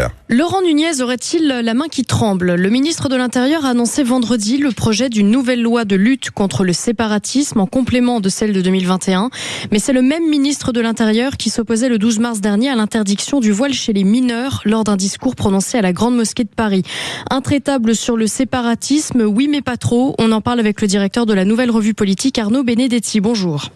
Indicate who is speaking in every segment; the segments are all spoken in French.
Speaker 1: Claire.
Speaker 2: Laurent Nunez aurait-il la main qui tremble ? Le ministre de l'Intérieur a annoncé vendredi le projet d'une nouvelle loi de lutte contre le séparatisme en complément de celle de 2021. Mais c'est le même ministre de l'Intérieur qui s'opposait le 12 mars dernier à l'interdiction du voile chez les mineurs lors d'un discours prononcé à la Grande Mosquée de Paris. Intraitable sur le séparatisme, oui mais pas trop. On en parle avec le directeur de la Nouvelle Revue Politique, Arnaud Benedetti. Bonjour.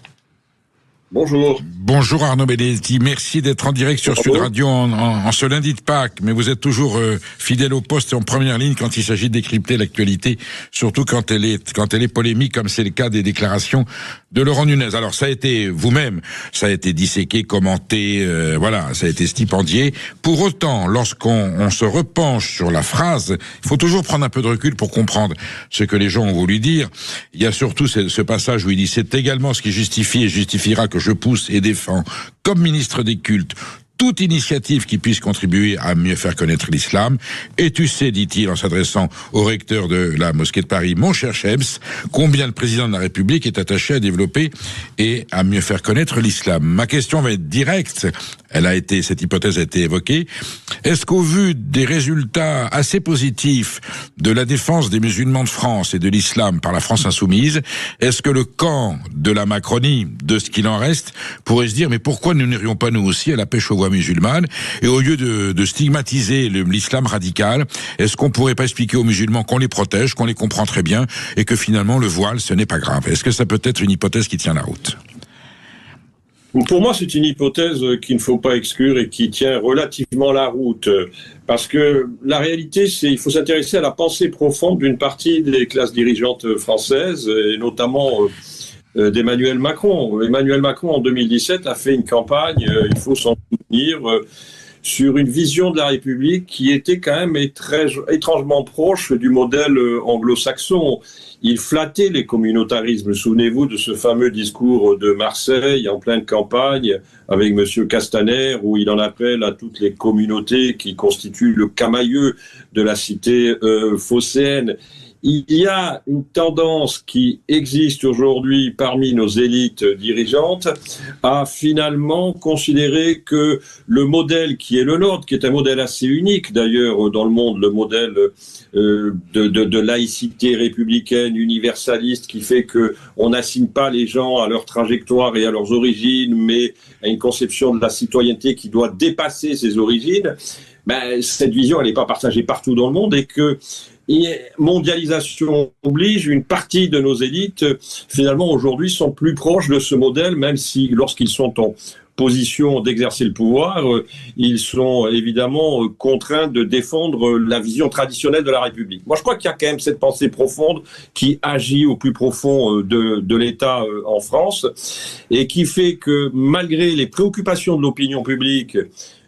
Speaker 3: Bonjour.
Speaker 4: Bonjour Arnaud Benedetti, merci d'être en direct sur Sud Radio en ce lundi de Pâques, mais vous êtes toujours fidèle au poste et en première ligne quand il s'agit de décrypter l'actualité, surtout quand elle est polémique, comme c'est le cas des déclarations de Laurent Nunez. Alors ça a été vous-même, ça a été disséqué, commenté, ça a été stipendié. Pour autant, lorsqu'on se repenche sur la phrase, il faut toujours prendre un peu de recul pour comprendre ce que les gens ont voulu dire. Il y a surtout ce passage où il dit « C'est également ce qui justifie et justifiera que je pousse et défends, comme ministre des cultes, toute initiative qui puisse contribuer à mieux faire connaître l'islam. Et tu sais, dit-il en s'adressant au recteur de la mosquée de Paris, mon cher Shebs, combien le président de la République est attaché à développer et à mieux faire connaître l'islam. Ma question va être directe. Cette hypothèse a été évoquée. Est-ce qu'au vu des résultats assez positifs de la défense des musulmans de France et de l'islam par la France insoumise, est-ce que le camp de la Macronie, de ce qu'il en reste, pourrait se dire mais pourquoi ne n'irions pas nous aussi à la pêche aux voies musulmanes et au lieu de stigmatiser l'islam radical, est-ce qu'on pourrait pas expliquer aux musulmans qu'on les protège, qu'on les comprend très bien et que finalement le voile ce n'est pas grave? Est-ce que ça peut être une hypothèse qui tient la route?
Speaker 3: Pour moi, c'est une hypothèse qu'il ne faut pas exclure et qui tient relativement la route. Parce que la réalité, c'est qu'il faut s'intéresser à la pensée profonde d'une partie des classes dirigeantes françaises, et notamment d'Emmanuel Macron. Emmanuel Macron, en 2017, a fait une campagne, il faut s'en souvenir, sur une vision de la République qui était quand même étrangement proche du modèle anglo-saxon. Il flattait les communautarismes. Souvenez-vous de ce fameux discours de Marseille en pleine campagne avec M. Castaner où il en appelle à toutes les communautés qui constituent le camailleux de la cité phocéenne. Il y a une tendance qui existe aujourd'hui parmi nos élites dirigeantes à finalement considérer que le modèle qui est le nôtre, qui est un modèle assez unique d'ailleurs dans le monde, le modèle de laïcité républicaine, universaliste, qui fait que on n'assigne pas les gens à leur trajectoire et à leurs origines, mais à une conception de la citoyenneté qui doit dépasser ces origines. Cette vision, elle n'est pas partagée partout dans le monde et que mondialisation oblige, une partie de nos élites, finalement, aujourd'hui, sont plus proches de ce modèle, même si, lorsqu'ils sont en position d'exercer le pouvoir, ils sont évidemment contraints de défendre la vision traditionnelle de la République. Moi, je crois qu'il y a quand même cette pensée profonde qui agit au plus profond de l'État en France et qui fait que, malgré les préoccupations de l'opinion publique,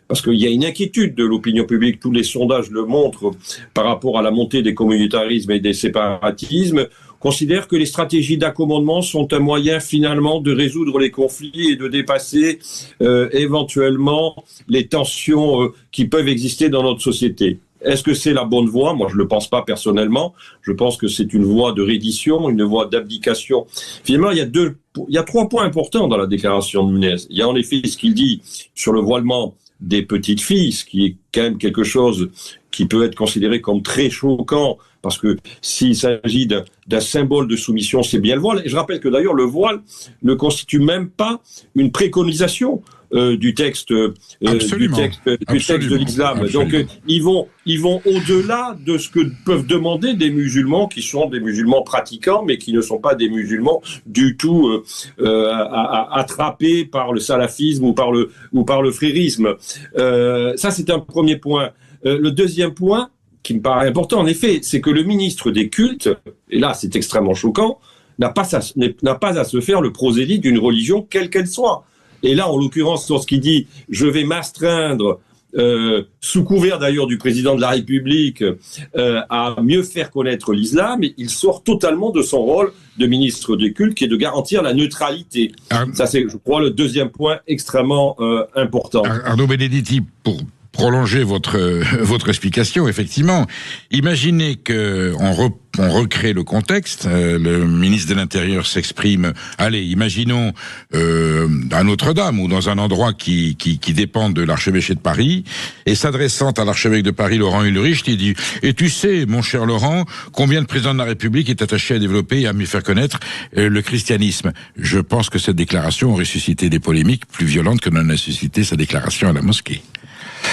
Speaker 3: parce qu'il y a une inquiétude de l'opinion publique, tous les sondages le montrent par rapport à la montée des communautarismes et des séparatismes, considère que les stratégies d'accommodement sont un moyen finalement de résoudre les conflits et de dépasser éventuellement les tensions qui peuvent exister dans notre société. Est-ce que c'est la bonne voie? Moi, je ne le pense pas personnellement. Je pense que c'est une voie de reddition, une voie d'abdication. Finalement, il y a 3 points importants dans la déclaration de Nunez. Il y a en effet ce qu'il dit sur le voilement des petites filles, ce qui est quand même quelque chose qui peut être considéré comme très choquant, parce que s'il s'agit d'un symbole de soumission, c'est bien le voile. Et je rappelle que d'ailleurs, le voile ne constitue même pas une préconisation du texte de l'islam. Donc, ils vont au-delà de ce que peuvent demander des musulmans qui sont des musulmans pratiquants, mais qui ne sont pas des musulmans du tout attrapés par le salafisme ou par le frérisme. Ça, c'est un premier point. Le deuxième point, qui me paraît important, en effet, c'est que le ministre des cultes, et là, c'est extrêmement choquant, n'a pas à se faire le prosélyte d'une religion, quelle qu'elle soit. Et là, en l'occurrence, lorsqu'il dit « je vais m'astreindre », sous couvert d'ailleurs du président de la République, à mieux faire connaître l'islam, il sort totalement de son rôle de ministre des cultes, qui est de garantir la neutralité. Ça, c'est, je crois, le deuxième point extrêmement important.
Speaker 4: Arnaud Benedetti, prolonger votre explication, effectivement, imaginez que on recrée le contexte, le ministre de l'Intérieur s'exprime, allez, imaginons à Notre-Dame ou dans un endroit qui dépend de l'archevêché de Paris, et s'adressant à l'archevêque de Paris, Laurent Ulrich, il dit « Et tu sais, mon cher Laurent, combien de présidents de la République est attaché à développer et à mieux faire connaître le christianisme ?» Je pense que cette déclaration aurait suscité des polémiques plus violentes que n'en a suscité sa déclaration à la mosquée.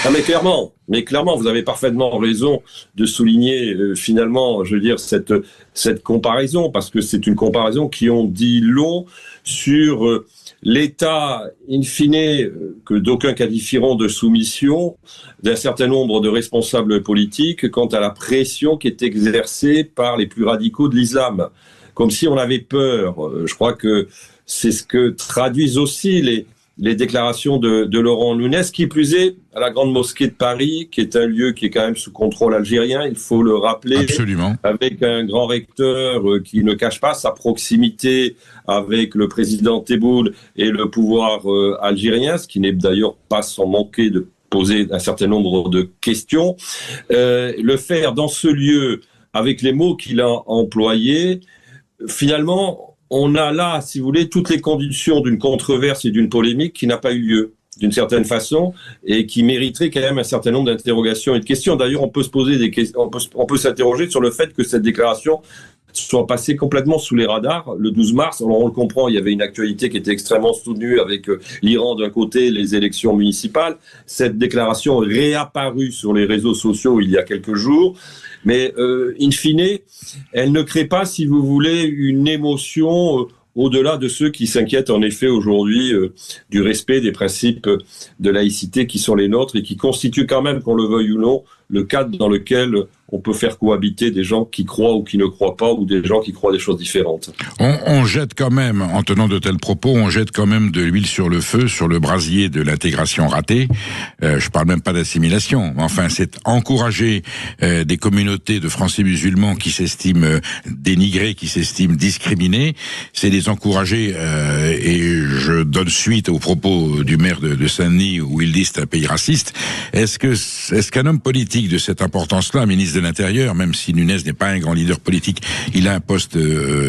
Speaker 3: Ah mais clairement, vous avez parfaitement raison de souligner finalement, je veux dire, cette comparaison, parce que c'est une comparaison qui en dit long sur l'état, in fine, que d'aucuns qualifieront de soumission d'un certain nombre de responsables politiques quant à la pression qui est exercée par les plus radicaux de l'islam. Comme si on avait peur. Je crois que c'est ce que traduisent aussi les déclarations de Laurent Nunez, qui plus est à la Grande Mosquée de Paris, qui est un lieu qui est quand même sous contrôle algérien, il faut le rappeler.
Speaker 4: Absolument.
Speaker 3: Avec un grand recteur qui ne cache pas sa proximité avec le président Tebboune et le pouvoir algérien, ce qui n'est d'ailleurs pas sans manquer de poser un certain nombre de questions. Le faire dans ce lieu, avec les mots qu'il a employés, finalement, on a là, si vous voulez, toutes les conditions d'une controverse et d'une polémique qui n'a pas eu lieu, d'une certaine façon, et qui mériterait quand même un certain nombre d'interrogations et de questions. D'ailleurs, on peut se poser des questions, on peut s'interroger sur le fait que cette déclaration soit passée complètement sous les radars le 12 mars. Alors on le comprend, il y avait une actualité qui était extrêmement soutenue avec l'Iran d'un côté, les élections municipales. Cette déclaration est réapparue sur les réseaux sociaux il y a quelques jours. Mais in fine, elle ne crée pas, si vous voulez, une émotion au-delà de ceux qui s'inquiètent en effet aujourd'hui du respect des principes de laïcité qui sont les nôtres et qui constituent quand même, qu'on le veuille ou non, le cadre dans lequel on peut faire cohabiter des gens qui croient ou qui ne croient pas, ou des gens qui croient des choses différentes.
Speaker 4: On jette quand même, en tenant de tels propos, on jette quand même de l'huile sur le feu, sur le brasier de l'intégration ratée. Je parle même pas d'assimilation. Enfin, c'est encourager des communautés de Français musulmans qui s'estiment dénigrés, qui s'estiment discriminés. C'est les encourager, et je donne suite aux propos du maire de Saint-Denis où il dit c'est un pays raciste. Est-ce qu'un homme politique de cette importance-là, ministre de l'Intérieur, même si Nunez n'est pas un grand leader politique, il a un poste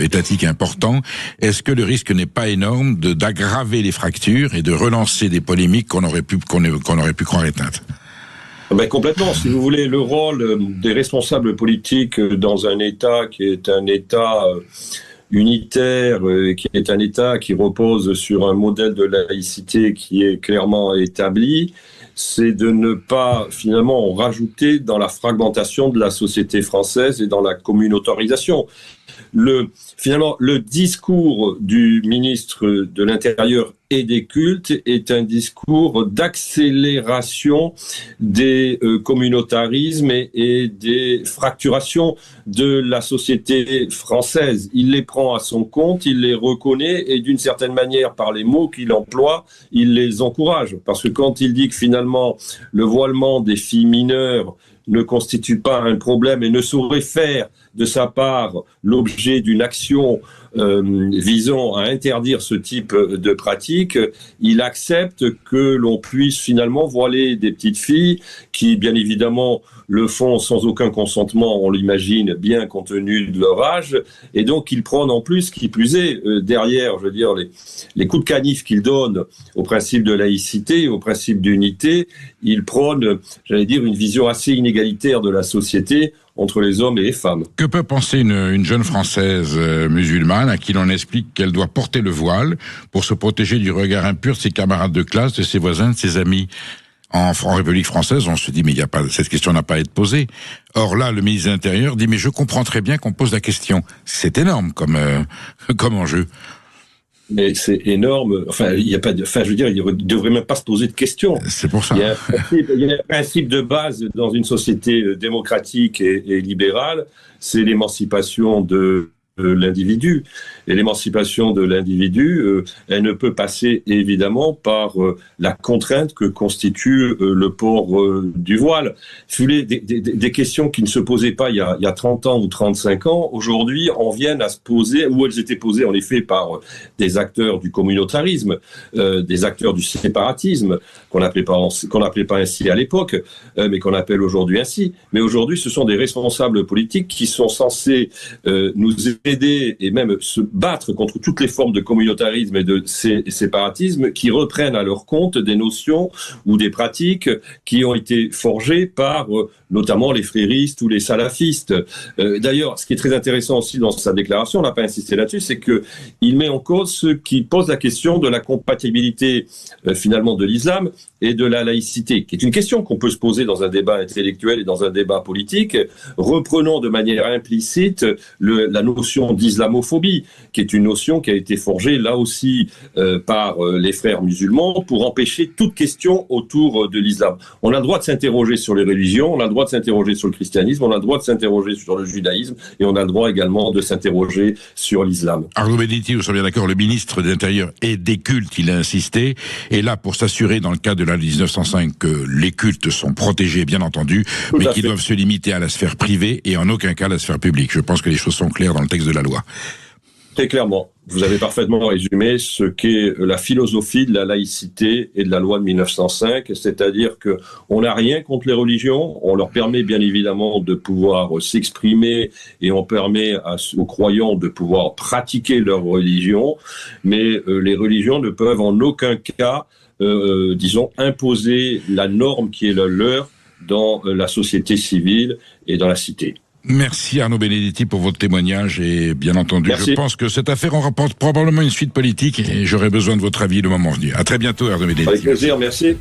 Speaker 4: étatique important. Est-ce que le risque n'est pas énorme d'aggraver les fractures et de relancer des polémiques qu'on aurait pu croire éteintes?
Speaker 3: Ben complètement. Si vous voulez, le rôle des responsables politiques dans un État qui est un État unitaire, qui est un État qui repose sur un modèle de laïcité qui est clairement établi, c'est de ne pas finalement rajouter dans la fragmentation de la société française et dans la communautarisation. Finalement, le discours du ministre de l'Intérieur et des cultes est un discours d'accélération des communautarismes et des fracturations de la société française. Il les prend à son compte, il les reconnaît et d'une certaine manière, par les mots qu'il emploie, il les encourage. Parce que quand il dit que finalement le voilement des filles mineures ne constitue pas un problème et ne saurait faire de sa part l'objet d'une action visant à interdire ce type de pratique, il accepte que l'on puisse finalement voiler des petites filles qui, bien évidemment, le font sans aucun consentement, on l'imagine, bien compte tenu de leur âge, et donc il prône en plus, qui plus est, derrière, je veux dire, les coups de canif qu'il donne au principe de laïcité, au principe d'unité, il prône, j'allais dire, une vision assez inégalitaire de la société entre les hommes et les femmes.
Speaker 4: Que peut penser une jeune Française musulmane à qui l'on explique qu'elle doit porter le voile pour se protéger du regard impur de ses camarades de classe, de ses voisins, de ses amis? En République française, on se dit mais cette question n'a pas à être posée. Or là, le ministre de l'Intérieur dit mais je comprends très bien qu'on pose la question. C'est énorme comme enjeu.
Speaker 3: Mais c'est énorme. Enfin, il y a pas de. Enfin, je veux dire, il ne devrait même pas se poser de questions.
Speaker 4: C'est pour ça.
Speaker 3: Il y a un principe de base dans une société démocratique et libérale, c'est l'émancipation de l'individu. Et l'émancipation de l'individu, elle ne peut passer évidemment par la contrainte que constitue le port du voile. Si vous voulez, des questions qui ne se posaient pas il y a 30 ans ou 35 ans, aujourd'hui, en viennent à se poser, ou elles étaient posées en effet par des acteurs du communautarisme, des acteurs du séparatisme, qu'on n'appelait pas ainsi à l'époque, mais qu'on appelle aujourd'hui ainsi. Mais aujourd'hui, ce sont des responsables politiques qui sont censés nous aider et même se battre contre toutes les formes de communautarisme et de séparatisme qui reprennent à leur compte des notions ou des pratiques qui ont été forgées par notamment les fréristes ou les salafistes. D'ailleurs, ce qui est très intéressant aussi dans sa déclaration, on n'a pas insisté là-dessus, c'est qu'il met en cause ceux qui posent la question de la compatibilité finalement de l'islam et de la laïcité, qui est une question qu'on peut se poser dans un débat intellectuel et dans un débat politique, reprenant de manière implicite la notion d'islamophobie, qui est une notion qui a été forgée là aussi par les frères musulmans pour empêcher toute question autour de l'islam. On a le droit de s'interroger sur les religions, on a le droit de s'interroger sur le christianisme, on a le droit de s'interroger sur le judaïsme et on a le droit également de s'interroger sur l'islam.
Speaker 4: Arnaud Benedetti, vous serez bien d'accord, le ministre de l'Intérieur et des cultes, il a insisté, et là pour s'assurer dans le cas de la 1905 que les cultes sont protégés bien entendu, mais qu'ils doivent se limiter à la sphère privée et en aucun cas à la sphère publique. Je pense que les choses sont claires dans le texte de la loi.
Speaker 3: Très clairement, vous avez parfaitement résumé ce qu'est la philosophie de la laïcité et de la loi de 1905, c'est-à-dire que on n'a rien contre les religions, on leur permet bien évidemment de pouvoir s'exprimer et on permet aux croyants de pouvoir pratiquer leur religion, mais les religions ne peuvent en aucun cas, disons, imposer la norme qui est la leur dans la société civile et dans la cité.
Speaker 4: Merci Arnaud Benedetti pour votre témoignage et bien entendu,
Speaker 3: Merci.
Speaker 4: Je pense que cette affaire en rapporte probablement une suite politique et j'aurai besoin de votre avis le moment venu. À très bientôt Arnaud Benedetti.
Speaker 3: Avec plaisir, merci.